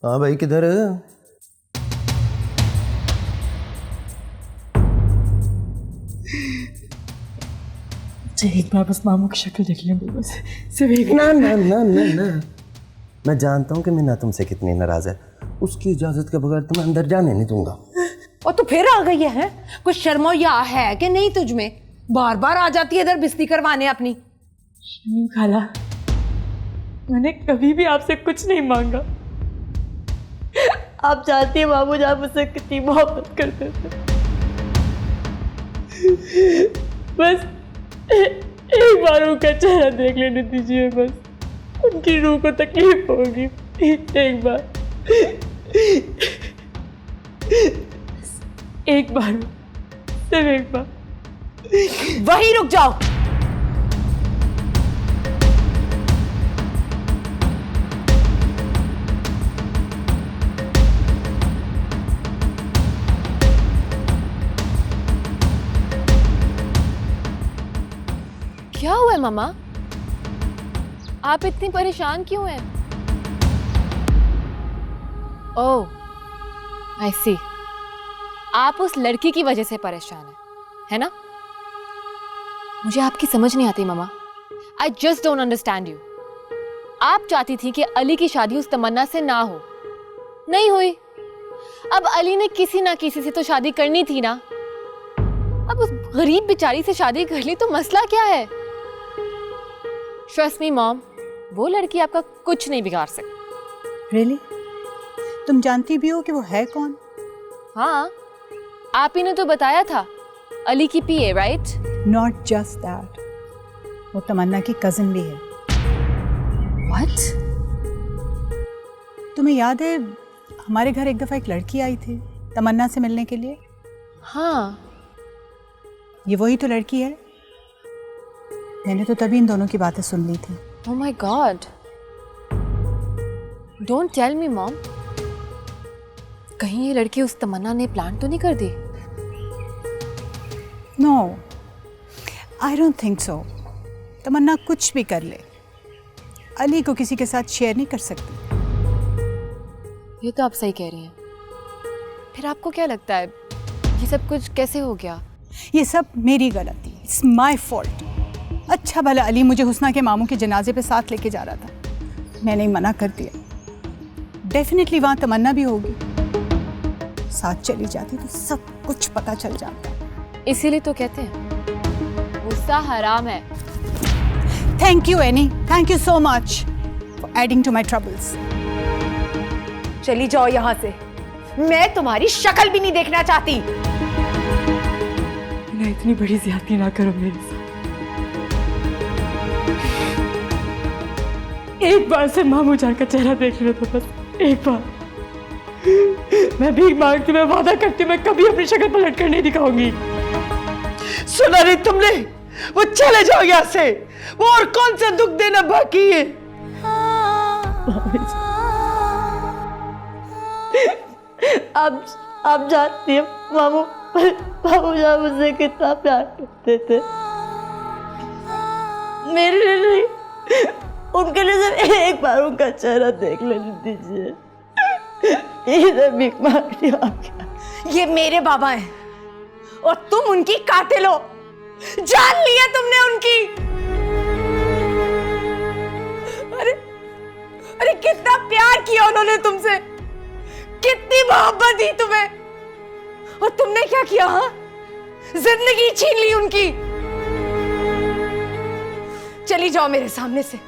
हाँ भाई किधर है? एक बार बस मामू की शक्ल देख लें बस, सिर्फ एक। ना ना ना ना ना, मैं जानता हूँ कि मीना तुमसे कितनी नाराज है। उसकी इजाजत के बगैर तुम्हें अंदर जाने नहीं दूंगा। और तू फिर आ गई है? कुछ शर्मो या है कि नहीं तुझ में? बार बार आ जाती है इधर बिस्ती करवाने अपनी। शमीम खाला, मैंने कभी भी आपसे कुछ नहीं मांगा। आप जानती हैं मामू जान मुझसे कितनी मोहब्बत करते थे। बस एक बार उनका चेहरा देख लेने दीजिए, बस उनकी रूह को तकलीफ होगी। एक बार, एक बार, सिर्फ एक बार। वहीं रुक जाओ। क्या हुआ है मामा? आप इतनी परेशान क्यों हैं? ओह, आई सी। आप उस लड़की की वजह से परेशान हैं, है ना? मुझे आपकी समझ नहीं आती मामा। I just don't understand you. आप चाहती थी कि अली की शादी उस तमन्ना से ना हो, नहीं हुई। अब अली ने किसी ना किसी से तो शादी करनी थी ना। अब उस गरीब बेचारी से शादी कर ली तो मसला क्या है? ट्रस्ट मी मॉम, वो लड़की आपका कुछ नहीं बिगाड़ सकती। रियली? तुम जानती भी हो कि वो है कौन? हाँ, आप ही ने तो बताया था, अली की पीए, राइट? नॉट जस्ट दैट, वो तमन्ना की कजिन भी है। व्हाट? तुम्हें याद है हमारे घर एक दफा एक लड़की आई थी तमन्ना से मिलने के लिए? हाँ। ये वही तो लड़की है। मैंने तो तभी इन दोनों की बातें सुन ली थी। Oh my God, don't tell me mom. कहीं ये लड़की उस तमन्ना ने प्लान तो नहीं कर दी? No, I don't think so. Tamanna कुछ भी कर ले, अली को किसी के साथ शेयर नहीं कर सकती। ये तो आप सही कह रही हैं। फिर आपको क्या लगता है ये सब कुछ कैसे हो गया? ये सब मेरी गलती, इट्स माय फॉल्ट। अच्छा भला अली मुझे हुस्ना के मामू के जनाजे पे साथ लेके जा रहा था, मैंने ही मना कर दिया। डेफिनेटली वहाँ तमन्ना भी होगी, साथ चली जाती तो सब कुछ पता चल जाता। इसीलिए तो कहते हैं गुस्सा हराम है। Thank you Annie, thank you so much for adding to my troubles. चली जाओ यहाँ से, मैं तुम्हारी शक्ल भी नहीं देखना चाहती। ना इतनी बड़ी ज्यादती ना करो मेरे साथ। एक बार से मामू जान का चेहरा देख लो तो बस, एक बार। मैं भीख मांगती, मैं वादा करती, मैं कभी अपनी शक्ल पलट कर नहीं दिखाऊंगी। सुना नहीं तुमने? वो चले जाओ यहाँ से, वो और कौन सा दुख देना बाकी है? आप जानती हैं मामू जान मुझसे कितना प्यार करते थे। मेरे लिए नहीं, उनके लिए सिर्फ एक बार उनका चेहरा देख लेने दीजिए। इधर भीख मांगती हूँ आपके। ये मेरे बाबा हैं और तुम उनकी कातिल हो। जान लिया तुमने उनकी। अरे कितना प्यार किया उन्होंने तुमसे, कितनी मोहब्बत दी तुम्हें, और तुमने क्या किया? हाँ, जिंदगी छीन ली उनकी। चली जाओ मेरे सामने से,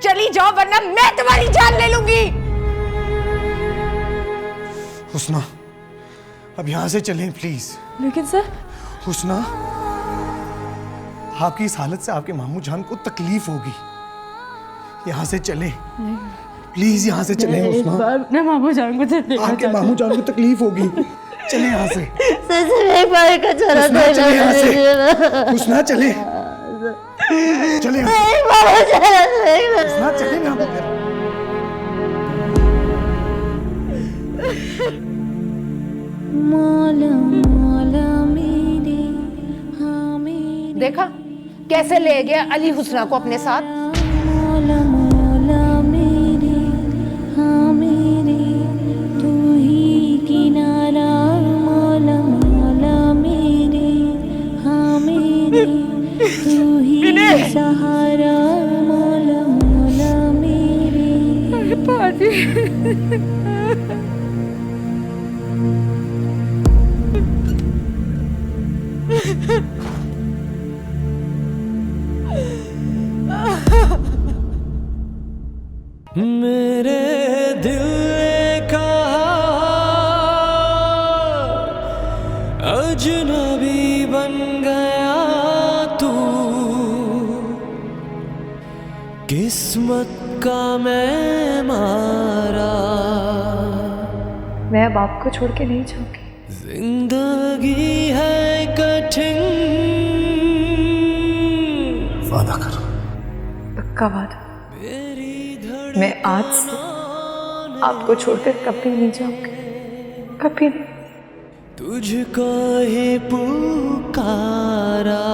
चली जाओ वरना मैं तुम्हारी जान ले लूंगी। हुस्ना, अब यहां से चलें प्लीज। लेकिन सर। हुस्ना, आपकी इस हालत से आपके मामू जान को तकलीफ होगी। यहां से चलें प्लीज, यहां से चलें हुस्ना। मैं मामू जान को आपके मामू जान को तकलीफ होगी, चले यहाँ से। एक बार का चेहरा हुस्ना चले यहाँ से, हुस्ना चले, चले यहाँ से। हुस्ना चले यहाँ पे। देखा कैसे ले गया अली हुस्ना को अपने साथ। बाजी मेरे दिल ने कहा अजनबी बन गया तू, किस्मत का मैं मारा, मैं अब आपको छोड़ के नहीं जाऊंगी। जिंदगी है कठिन। वादा करो। पक्का वादा, मैं आज से आपको छोड़कर कभी नहीं जाऊंगी, कभी नहीं। तुझको ही पुकारा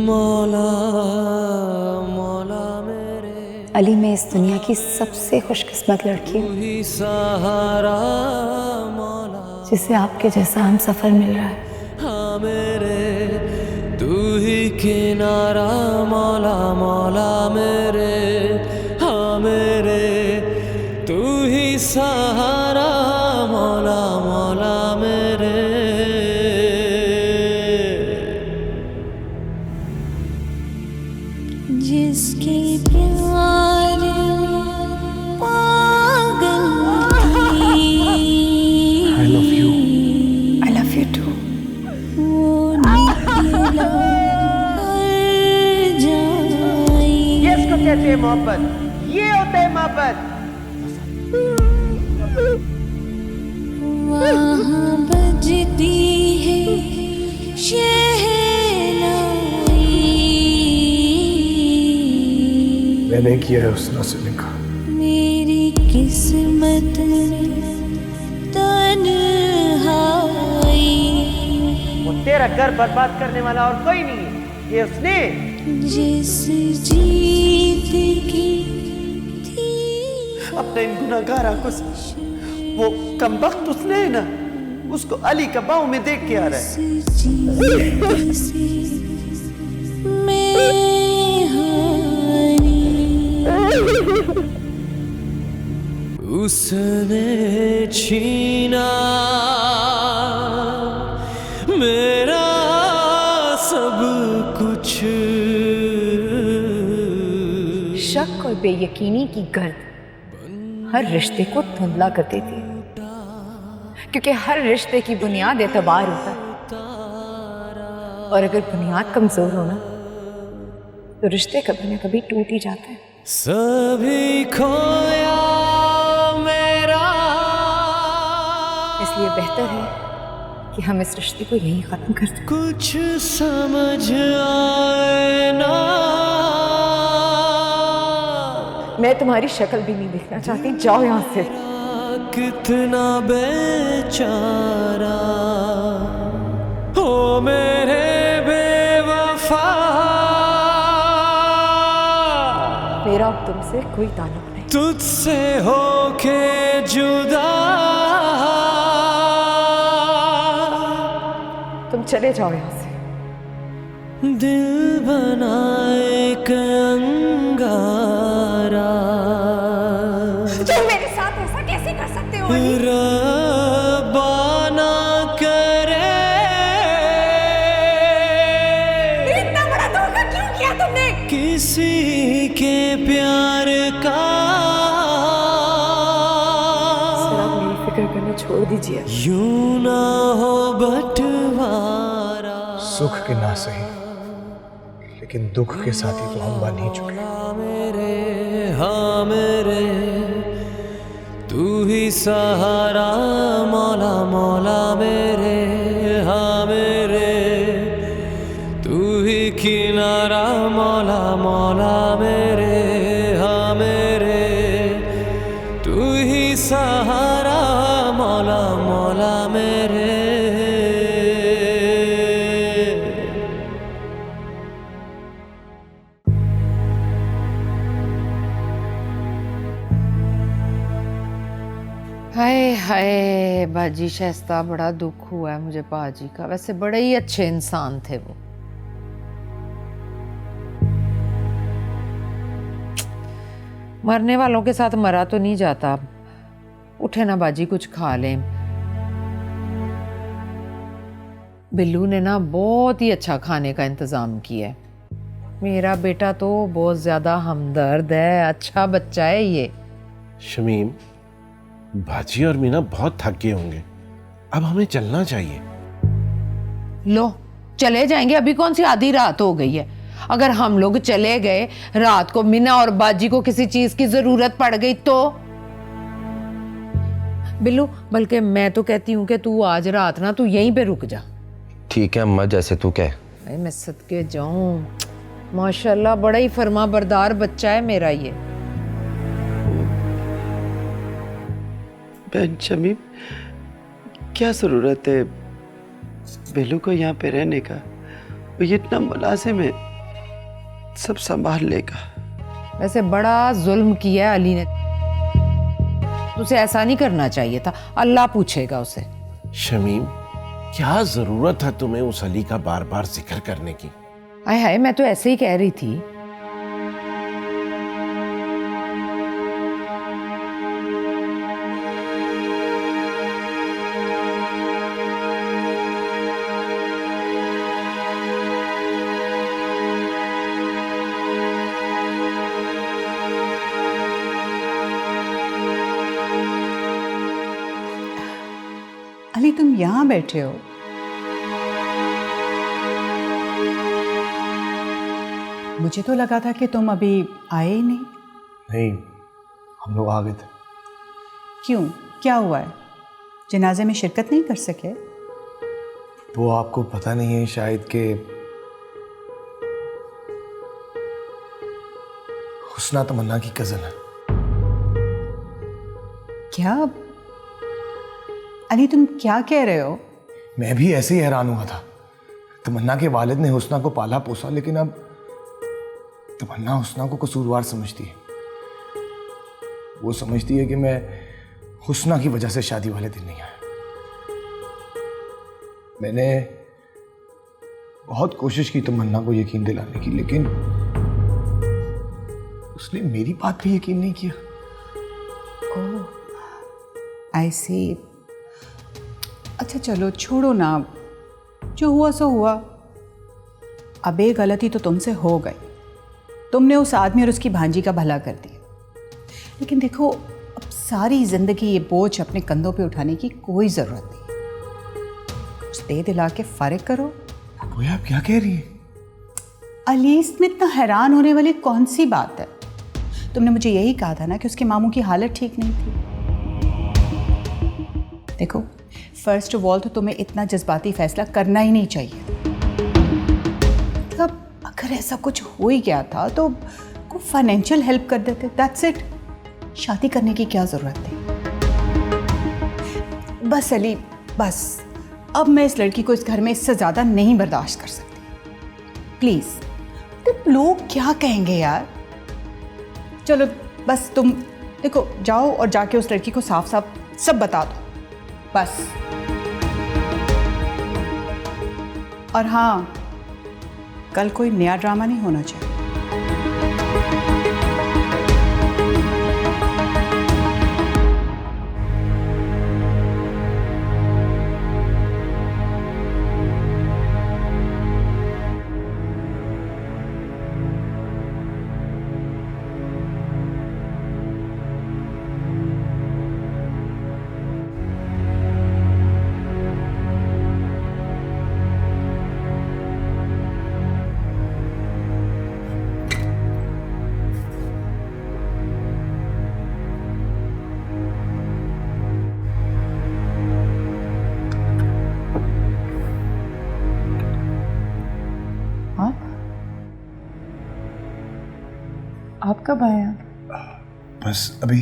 मौला मौला मेरे, अली, मैं इस दुनिया की सबसे खुशकिस्मत लड़की हूँ तू ही सहारा मौला, जिसे आपके जैसा हम सफर मिल रहा है। हाँ मेरे तू ही किनारा मौला मौला मेरे, हाँ मेरे तू ही सहारा मौला मौला मेरे। जिसके प्यार पागल I love you. I love you too. ये इसको कहते हैं मोहब्बत, ये होता है मोहब्बत। वहाँ बजती है शहनाई, मैंने किया है उसना से निकाह। मेरी किस्मत में तन्हाई, वो तेरा घर बर्बाद करने वाला और कोई नहीं है, ये उसने। जिस जीत की थी अपने इन गुनाहगार आंखों से वो कमबख्त उसने है ना, उसको अली का बाहों में देख के आ रहा है। जीत से मैं हारी, उसने छीना मेरा सब कुछ, शक और बेयकीनी की गर्द हर रिश्ते को धुंधला कर देती है, क्योंकि हर रिश्ते की बुनियाद एतबार होता है, और अगर बुनियाद कमजोर हो ना तो रिश्ते कभी ना कभी टूट ही जाते हैं। सभी खोया मेरा, इसलिए बेहतर है कि हम इस रिश्ते को यहीं खत्म कर दें। कुछ समझ आए ना, मैं तुम्हारी शक्ल भी नहीं देखना चाहती, जाओ यहाँ से। कितना बेचारा हो मेरे बेवफा, मेरा अब तुमसे कोई ताल्लुक नहीं। तुझसे होके जुदा, तुम चले जाओ यहाँ से। दिल बनाए एक अंगारा, तुम मेरे साथ ऐसा कैसे कर सकते हो? रब्बा ना करे, इतना बड़ा धोखा क्यों किया तुमने? किसी के प्यार का। सर, आप मेरी फिक्र करना छोड़ दीजिए। यूं ना हो बंटवारा, सुख के ना सही लेकिन दुख के साथी तो हम बन ही चुके। मेरे हाँ मेरे तू ही सहारा मौला मौला मेरे, हाँ मेरे तू ही किनारा मौला मौला मेरे, हाँ मेरे तू ही सहारा मौला मौला मेरे। हाय हाय बाजी शाइस्ता, बड़ा दुख हुआ है मुझे बाजी का। वैसे बड़े ही अच्छे इंसान थे वो। मरने वालों के साथ मरा तो नहीं जाता। उठे ना बाजी, कुछ खा लें। बिल्लू ने ना बहुत ही अच्छा खाने का इंतज़ाम किया है। मेरा बेटा तो बहुत ज़्यादा हमदर्द है, अच्छा बच्चा है ये। शमीम, बाजी और मीना बहुत थक गए होंगे, अब हमें चलना चाहिए। लो चले जाएंगे, अभी कौन सी आधी रात हो गई है। अगर हम लोग चले गए रात को, मीना और बाजी को किसी चीज की जरूरत पड़ गई तो? बिल्लू, बल्कि मैं तो कहती हूँ कि तू आज रात ना तू यहीं पे रुक जा। ठीक है अम्मा, जैसे तू कह। भाई मैं सदके जाऊं, माशाल्लाह बड़ा ही फर्मा बरदार बच्चा है मेरा ये। बहन शमीम, क्या ज़रूरत है बेलू को यहाँ पे रहने का? वो इतना मुलाजिम है, सब संभाल लेगा। वैसे बड़ा जुल्म किया है अली ने, उसे ऐसा नहीं करना चाहिए था। अल्लाह पूछेगा उसे। शमीम, क्या जरूरत है तुम्हें उस अली का बार बार जिक्र करने की? आय हाय, मैं तो ऐसे ही कह रही थी। अली तुम यहाँ बैठे हो? मुझे तो लगा था कि तुम अभी आए ही नहीं। नहीं, हम लोग आ गए थे। क्यों, क्या हुआ है? जनाजे में शिरकत नहीं कर सके? वो आपको पता नहीं है शायद कि हुस्ना तमन्ना की कज़न है। क्या अली, तुम क्या कह रहे हो? मैं भी ऐसे ही हैरान हुआ था। तमन्ना के वालिद ने हुस्ना को पाला पोसा, लेकिन अब तमन्ना हुस्ना को कसूरवार समझती है। वो समझती है कि मैं हुस्ना की वजह से शादी वाले दिन नहीं आया। मैंने बहुत कोशिश की तमन्ना को यकीन दिलाने की, लेकिन उसने मेरी बात पे यकीन नहीं किया। ओह आई सी। अच्छा चलो छोड़ो ना, जो हुआ सो हुआ। अब एक गलती तो तुमसे हो गई, तुमने उस आदमी और उसकी भांजी का भला कर दिया। लेकिन देखो, अब सारी जिंदगी ये बोझ अपने कंधों पे उठाने की कोई ज़रूरत नहीं। कुछ दे दिला के फारिग करो। वो आप क्या कह रही हैं? अली, इसमें इतना हैरान होने वाली कौन सी बात है? तुमने मुझे यही कहा था ना कि उसके मामू की हालत ठीक नहीं थी। देखो, फर्स्ट ऑफ ऑल तो तुम्हें इतना जज्बाती फैसला करना ही नहीं चाहिए। अब अगर ऐसा कुछ हो ही गया था तो को फाइनेंशियल हेल्प कर देते, दैट्स इट। शादी करने की क्या ज़रूरत थी? बस अली, बस अब मैं इस लड़की को इस घर में इससे ज़्यादा नहीं बर्दाश्त कर सकती। प्लीज़, तो लोग क्या कहेंगे यार? चलो बस तुम देखो, जाओ और जाके उस लड़की को साफ साफ सब बता दो बस। और हाँ, कल कोई नया ड्रामा नहीं होना चाहिए। आप कब आए? बस अभी।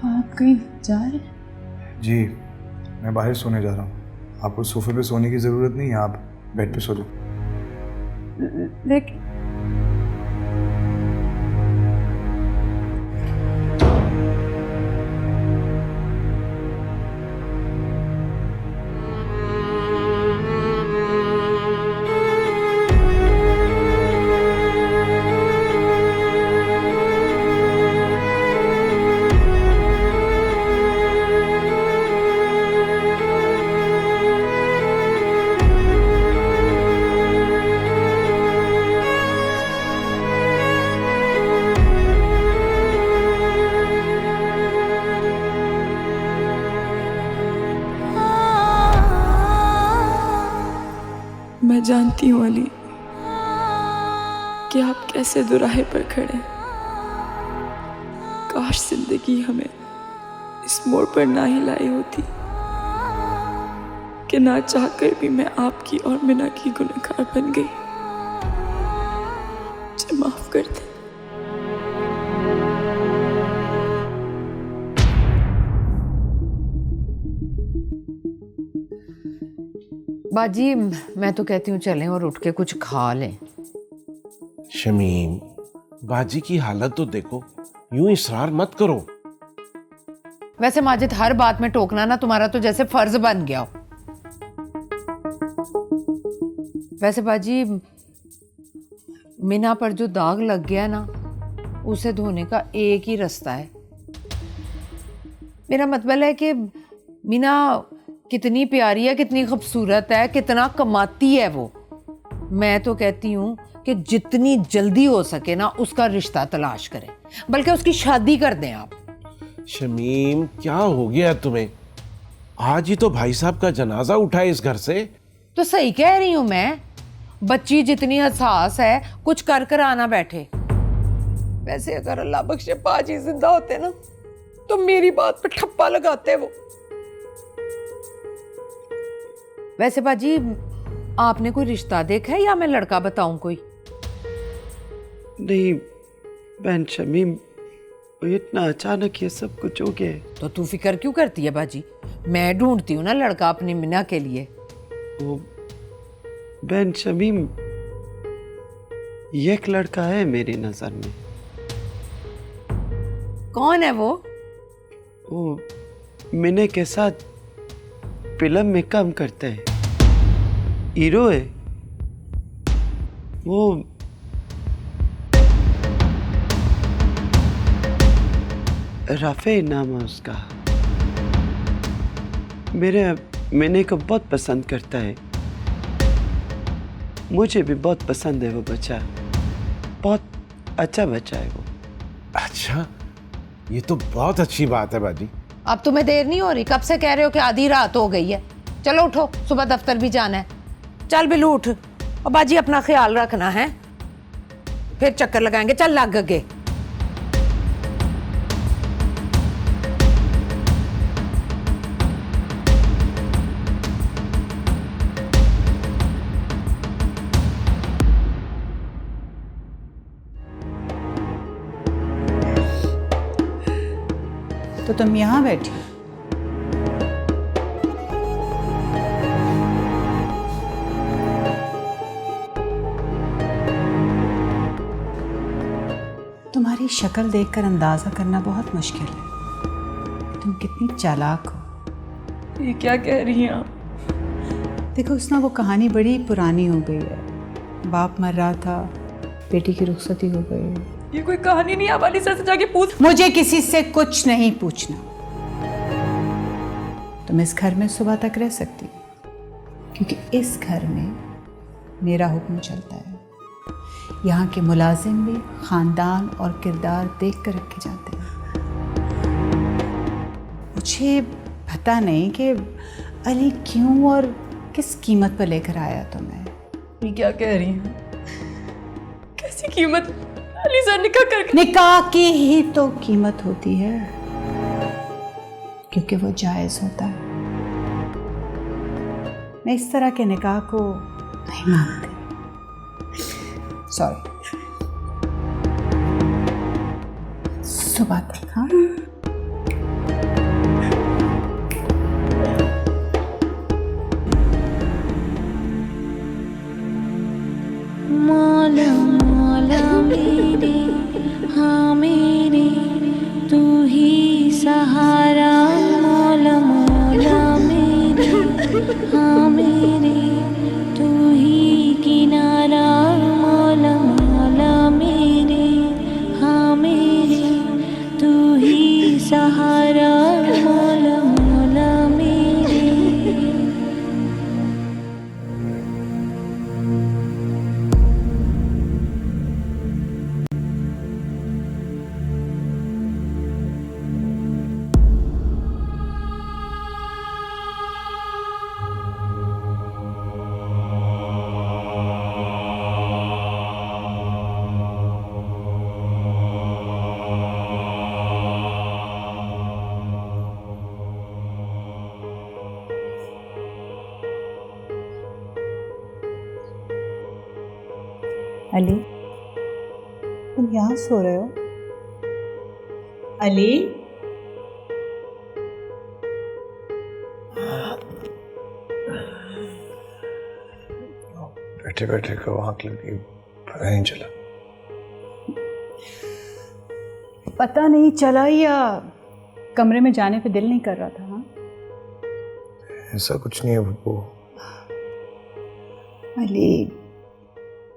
आप कहीं जा रहे हैं? जी, मैं बाहर सोने जा रहा हूँ। आपको सोफे पे सोने की ज़रूरत नहीं है, आप बेड पे सो जाओ। लेकिन मैं जानती हूँ अली कि आप कैसे दुराहे पर खड़े हैं। काश जिंदगी हमें इस मोड़ पर ना ही लाई होती कि ना चाहकर भी मैं आपकी और मिना की गुनहगार बन गई। मुझे माफ कर दे। बाजी, मैं तो कहती हूँ चलें और उठ के कुछ खा लें। शमीम, बाजी की हालत तो देखो, यूं इसरार मत करो। वैसे माजिद, हर बात में टोकना ना तुम्हारा तो जैसे फर्ज बन गया हो। वैसे बाजी, मीना पर जो दाग लग गया ना, उसे धोने का एक ही रास्ता है। मेरा मतलब है कि मीना कितनी प्यारी है, कितनी खूबसूरत है, कितना कमाती है वो। मैं तो कहती हूँ कि जितनी जल्दी हो सके ना उसका रिश्ता तलाश करें, बल्कि उसकी शादी कर दें आप। शमीम, क्या हो गया तुम्हें? आज ही तो भाई साहब का जनाजा उठा है इस घर से। तो सही कह रही हूँ मैं, बच्ची जितनी हसास है, कुछ कर कर आना बैठे। वैसे अगर अल्लाह बख्शे बाजी जिंदा होते ना, तो मेरी बात पे ठप्पा लगाते वो। वैसे बाजी, आपने कोई रिश्ता देखा है या मैं लड़का बताऊं कोई? नहीं बहन शमीम, इतना अचानक ये सब कुछ हो गया। तो तू फिक्र क्यों करती है बाजी? मैं ढूंढती हूँ ना लड़का अपनी मिना के लिए। वो बहन शमीम, ये एक लड़का है मेरी नजर में। कौन है वो? वो मिने के साथ फिल्म में काम करते हैं, हीरो है वो। राफे नाम है उसका। मैंने को बहुत पसंद करता है, मुझे भी बहुत पसंद है वो बच्चा। बहुत अच्छा बच्चा है वो। अच्छा, ये तो बहुत अच्छी बात है बाजी। अब तुम्हें देर नहीं हो रही? कब से कह रहे हो कि आधी रात हो गई है? चलो उठो, सुबह दफ्तर भी जाना है। चल बिल्लू उठ, और बाजी अपना ख्याल रखना है, फिर चक्कर लगाएंगे। चल लग गए। तो तुम यहाँ बैठी? तुम्हारी शक्ल देखकर अंदाजा करना बहुत मुश्किल है तुम कितनी चालाक हो। ये क्या कह रही हैं आप? देखो उसना, वो कहानी बड़ी पुरानी हो गई है। बाप मर रहा था, बेटी की रुखसती हो गई। ये कोई कहानी नहीं, आप अली सर से जाके पूछ। मुझे किसी से कुछ नहीं पूछना। तुम इस घर में सुबह तक रह सकती हो, क्योंकि इस घर में मेरा हुक्म चलता है। यहाँ के मुलाजिम भी खानदान और किरदार देख कर रखे जाते हैं। मुझे पता नहीं कि अली क्यों और किस कीमत पर लेकर आया तुम्हें। ये क्या कह रही हैं? कैसी कीमत? अली सर निकाह कर। निकाह की ही तो कीमत होती है, क्योंकि वो जायज होता है। मैं इस तरह के निकाह को नहीं मानती। सॉरी। सुबह तक। हाँ, मौला मौला मेरे, हाँ मेरे, तू ही सहारा। मौला मौला मेरे, हाँ मेरे, तू ही किनारा। मौला मौला मेरे, हाँ मेरे, तू ही सहारा। मौला मौला मेरे। अली, तुम यहाँ सो रहे हो? अली, बैठे बैठे को आंख लगी, पता नहीं चला। पता नहीं चला या कमरे में जाने पे दिल नहीं कर रहा था? हाँ, ऐसा कुछ नहीं है वो। अली,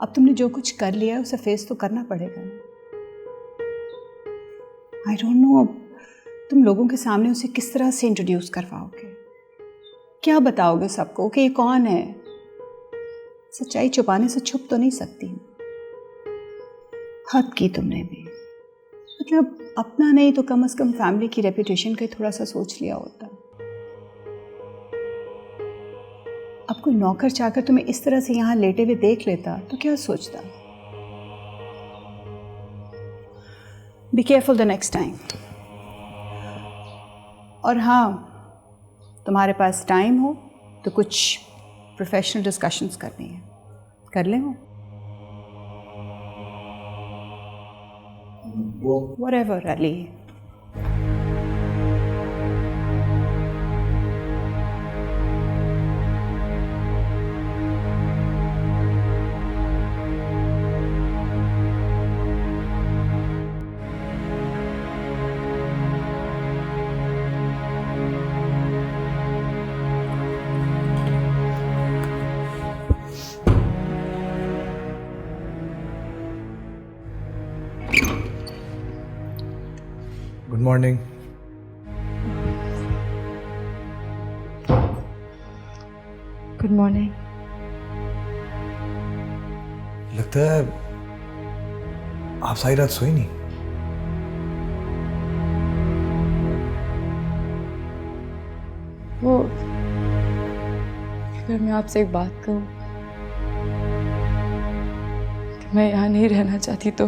अब तुमने जो कुछ कर लिया है उसे फेस तो करना पड़ेगा ना। आई डोंट नो अब तुम लोगों के सामने उसे किस तरह से इंट्रोड्यूस करवाओगे, क्या बताओगे सबको कि ये कौन है? सच्चाई छुपाने से छुप तो नहीं सकती। हद की तुमने भी, मतलब अपना नहीं तो कम से कम फैमिली की रेपुटेशन का थोड़ा सा सोच लिया होता। अब कोई नौकर चाकर तुम्हें इस तरह से यहाँ लेटे हुए देख लेता तो क्या सोचता? Be careful the next time. और हाँ, तुम्हारे पास टाइम हो तो कुछ प्रोफेशनल डिस्कशंस करनी है, कर ले। Whatever, Ali. Good morning. Good morning. लगता है आप सारी रात सोई नहीं। वो अगर मैं आपसे एक बात कहूँ कि मैं यहाँ नहीं रहना चाहती तो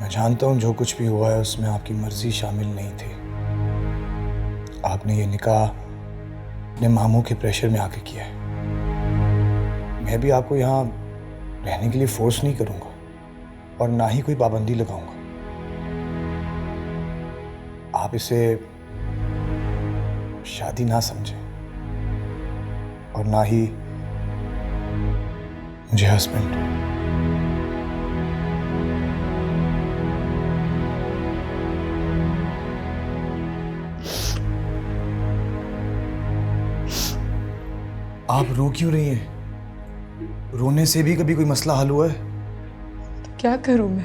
मैं जानता हूँ जो कुछ भी हुआ है उसमें आपकी मर्जी शामिल नहीं थी। आपने ये निकाह अपने मामू के प्रेशर में आके किया है। मैं भी आपको यहाँ रहने के लिए फोर्स नहीं करूँगा और ना ही कोई पाबंदी लगाऊंगा। आप इसे शादी ना समझें और ना ही मुझे हस्बैंड। आप रो क्यों रही हैं? रोने से भी कभी कोई मसला हल हुआ है? तो क्या करूं मैं?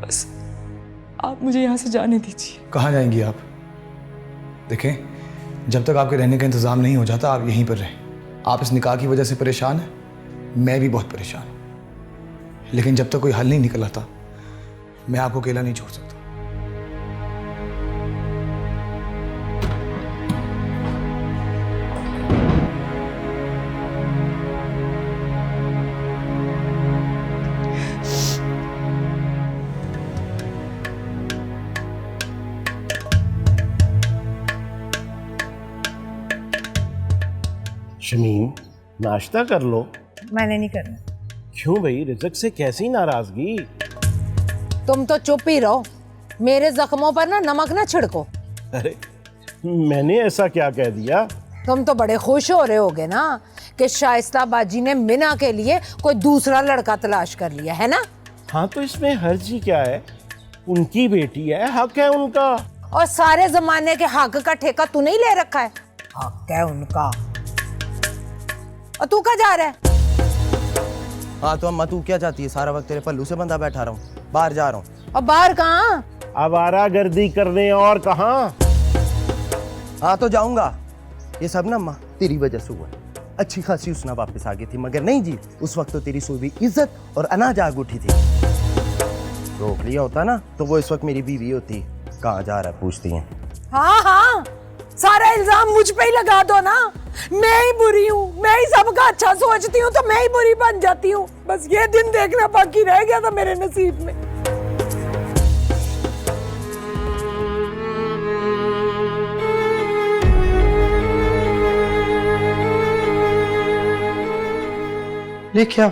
बस आप मुझे यहाँ से जाने दीजिए। कहाँ जाएंगी आप? देखें, जब तक आपके रहने का इंतजाम नहीं हो जाता आप यहीं पर रहें। आप इस निकाह की वजह से परेशान हैं, मैं भी बहुत परेशान हूं। लेकिन जब तक कोई हल नहीं निकल आता मैं आपको अकेला नहीं छोड़ सकता। शमीम, नाश्ता कर लो। मैंने नहीं करना। क्यों भाई, रिज़क से कैसी नाराजगी? तुम तो चुप ही रहो, मेरे जख्मों पर ना नमक ना छिड़को। अरे मैंने ऐसा क्या कह दिया? तुम तो बड़े खुश हो रहे होगे ना कि शाइस्ता बाजी ने मिना के लिए कोई दूसरा लड़का तलाश कर लिया है ना। हाँ तो इसमें हर्जी क्या है? उनकी बेटी है, हक है उनका। और सारे जमाने के हक का ठेका तू नहीं ले रखा है? हक है उनका। और तू कहाँ जा रहा है? हाँ तो अम्मा तू क्या चाहती है? सारा वक्त तेरे पल्लू से बंधा बैठा रहा हूँ, बाहर जा रहा हूँ। और बाहर कहाँ? आवारागर्दी करने, और कहाँ? हाँ तो जाऊंगा। ये सब ना अम्मा तेरी वजह से हुआ है। अच्छी खासी उसना वापस आ गई थी, मगर नहीं जी, उस वक्त तो तेरी सोई हुई इज्जत और अना जाग उठी थी। रोक लिया होता ना तो वो इस वक्त मेरी बीवी होती। कहाँ जा रहा है पूछती है। हाँ हाँ, सारा इल्जाम मुझ पे ही लगा दो ना। मैं ही बुरी हूँ, मैं ही सबका अच्छा सोचती हूँ तो मैं ही बुरी बन जाती हूँ। बस ये दिन देखना बाकी रह गया था मेरे नसीब में। लेके आओ,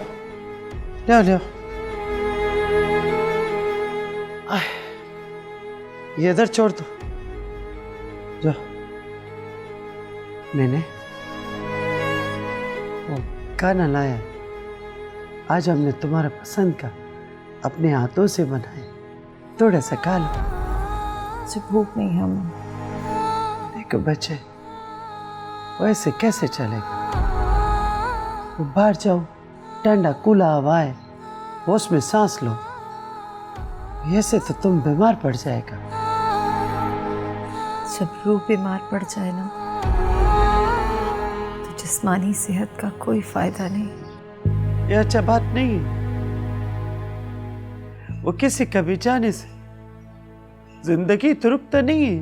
ले आओ, ले आओ। आह, ये इधर छोड़ दो। जाओ। मैंने वो खाना लाया है। आज हमने तुम्हारा पसंद का अपने हाथों से बनाए, थोड़ा सा खा लो। मुझे भूख नहीं है अम्मा। देखो बच्चे, वैसे कैसे चलेगा? वो बाहर जाओ, ठंडा खुला हवा है, वो उसमें सांस लो। ऐसे तो तुम बीमार पड़ जाएगा। जब रूह बीमार पड़ जाए ना, तो जिस्मानी सेहत का कोई फायदा नहीं। ये अच्छा बात नहीं है। वो किसी का भी जाने से जिंदगी तो रुकता नहीं है।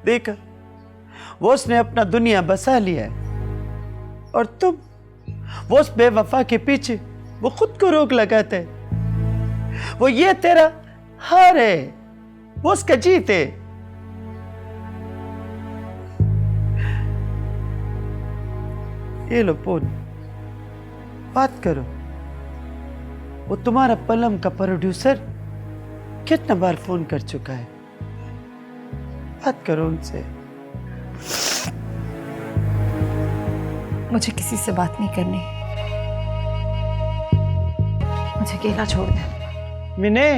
देखा, वो उसने अपना दुनिया बसा लिया है, और तुम वो उस बेवफा के पीछे वो खुद को रोक लगाते है। वो ये तेरा हार है, वो उसका जीत है। ये लो फोन, बात करो। वो तुम्हारा पलम का प्रोड्यूसर कितना बार फोन कर चुका है, बात करो उनसे। मुझे किसी से बात नहीं करनी, मुझे अकेला छोड़ दे। मिने,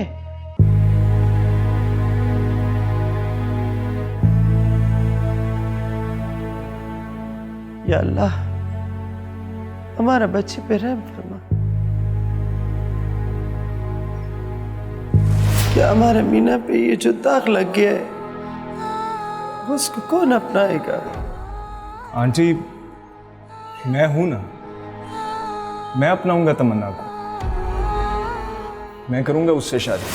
या अल्लाह, हमारा बच्चे पे रहम फरमा। क्या हमारे मीना पे ये जो दाग लग गया है, उसको कौन अपनाएगा? आंटी, मैं हूं ना, मैं अपनाऊंगा तमन्ना को, मैं करूंगा उससे शादी।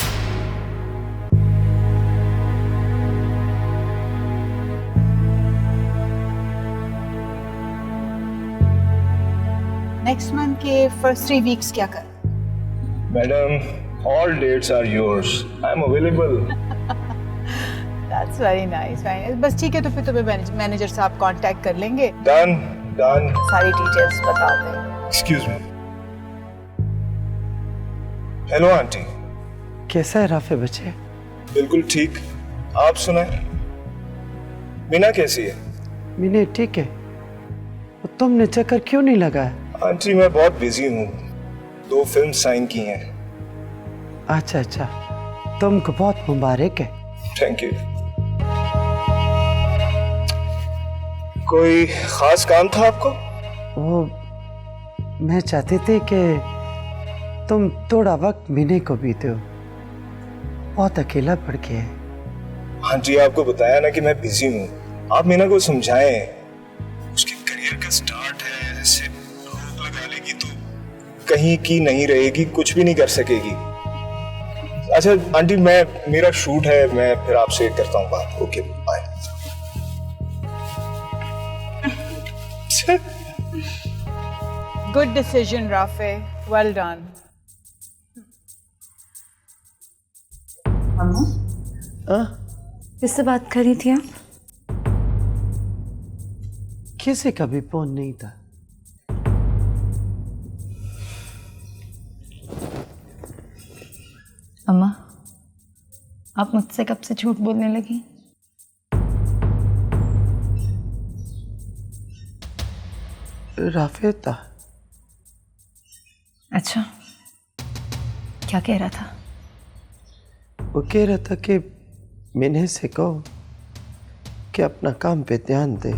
नेक्स्ट मंथ के फर्स्ट 3 वीक्स क्या कर? Madam, all dates are yours. I'm available. That's very nice. बस ठीक है, तो फिर तुम्हें मैनेजर साहब कांटेक्ट कर लेंगे। Done. सारी डिटेल्स बता दें। Excuse me. Hello aunty. कैसा है राफे बच्चे? बिल्कुल ठीक, आप सुनाए? मीना कैसी है? मीने ठीक है। और तुमने चक्कर क्यों नहीं लगाया? आंटी, मैं बहुत बिजी हूँ, 2 फिल्म साइन की हैं। अच्छा अच्छा, तुमको बहुत मुबारक है। Thank you. कोई खास काम था आपको? वो मैं चाहते थे कि तुम थोड़ा वक्त मीने को बीते हो, बहुत अकेला पड़ गया है। हाँ जी, आपको बताया ना कि मैं बिजी हूँ। आप मीना को समझाएं, उसके करियर का स्टार्ट है, ऐसे रोक लगा लेगी तो कहीं की नहीं रहेगी, कुछ भी नहीं कर सकेगी। अच्छा आंटी, मेरा शूट है, मैं फिर आपसे करता हूँ बात। Okay, bye. Good decision Rafe, well done. हाँ? किससे बात कर रही थी आप? किसी का भी फोन नहीं था। अम्मा, आप मुझसे कब से झूठ बोलने लगी? राफे था। अच्छा, क्या कह रहा था? वो कह रहा था कि मैंने से कहो कि अपना काम पे ध्यान दे।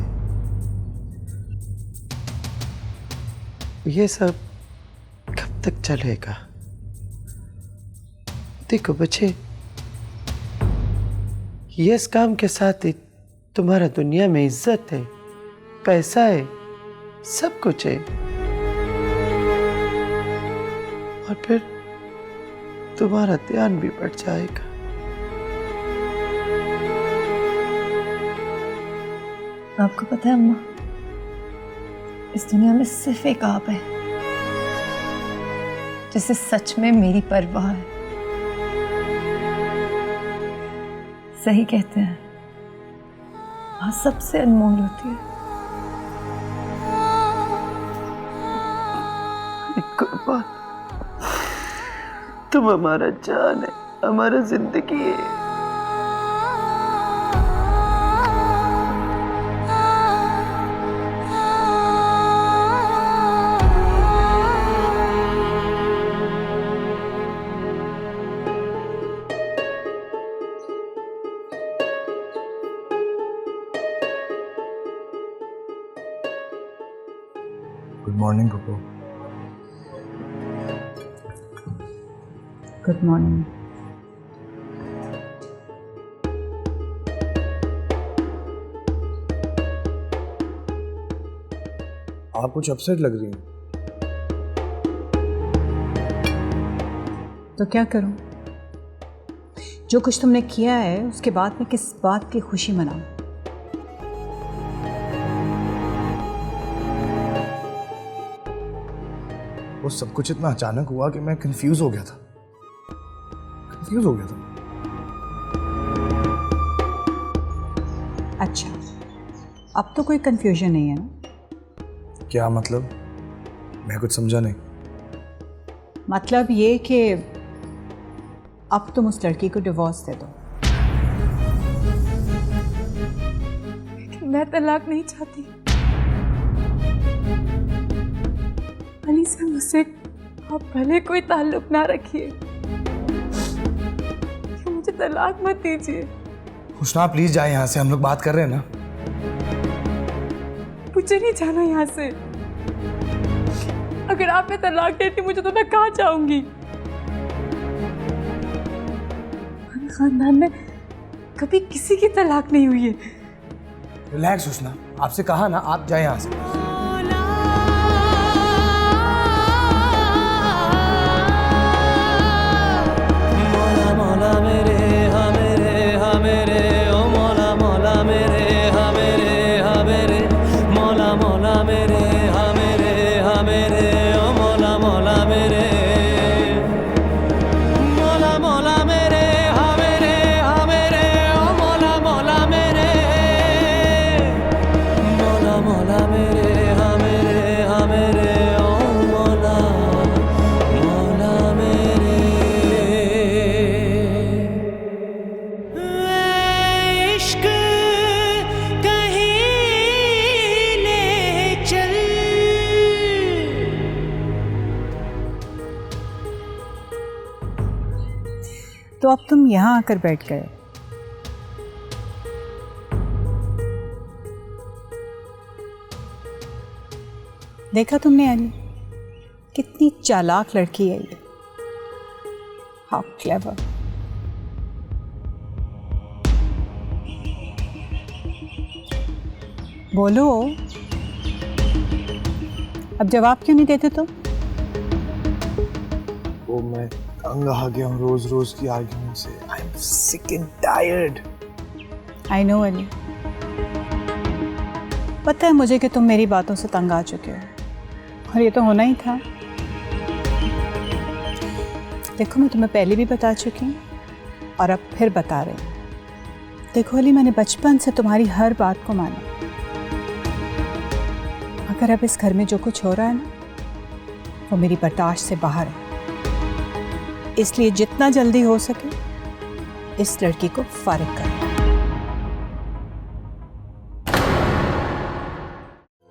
ये सब कब तक चलेगा? देखो बच्चे, ये इस काम के साथ ही तुम्हारा दुनिया में इज्जत है, पैसा है, सब कुछ है, और फिर तुम्हारा ध्यान भी बढ़ जाएगा। आपको पता है अम्मा, इस दुनिया में सिर्फ एक आप है जिसे सच में मेरी परवाह है। सही कहते हैं, बात सबसे अनमोल होती है। कुर्बान, तुम हमारा जान है, हमारा जिंदगी है। Good morning Pappu. Good morning. आप कुछ अपसेट लग रही हैं। तो क्या करूं? जो कुछ तुमने किया है उसके बाद मैं किस बात की खुशी मनाऊं? वो सब कुछ इतना अचानक हुआ कि मैं कंफ्यूज हो गया था। अच्छा, अब तो कोई कंफ्यूजन नहीं है ना? क्या मतलब? मैं कुछ समझा नहीं। मतलब ये कि अब तुम उस लड़की को डिवोर्स दे दो। मैं तलाक नहीं चाहती। अली से मुझसे आप भले कोई ताल्लुक ना रखिए, मुझे तलाक मत दीजिए। हुस्ना प्लीज जाए यहाँ से, हम लोग बात कर रहे हैं ना। मुझे नहीं जाना यहाँ से। अगर आप मैं तलाक देती मुझे तो मैं कहाँ जाऊंगी? हमारे खानदान में कभी किसी की तलाक नहीं हुई है। रिलैक्स हुस्ना, आपसे कहा ना आप जाए यहाँ से। तो अब तुम यहाँ आकर बैठ गए। देखा तुमने अली, कितनी चालाक लड़की है ये। How clever. बोलो, अब जवाब क्यों नहीं देते तुम? वो मैं तंग आ गया हूँ रोज रोज की आर्ग्यूमेंट से। I am sick and tired. I know Ali, पता है मुझे कि तुम मेरी बातों से तंग आ चुके हो, और ये तो होना ही था। देखो, मैं तुम्हें पहले भी बता चुकी हूँ और अब फिर बता रही हूँ। देखो अली, मैंने बचपन से तुम्हारी हर बात को माना, मगर अब इस घर में जो कुछ हो रहा है ना, वो मेरी बर्दाश्त से बाहर है। इसलिए जितना जल्दी हो सके इस लड़की को फारिग करो।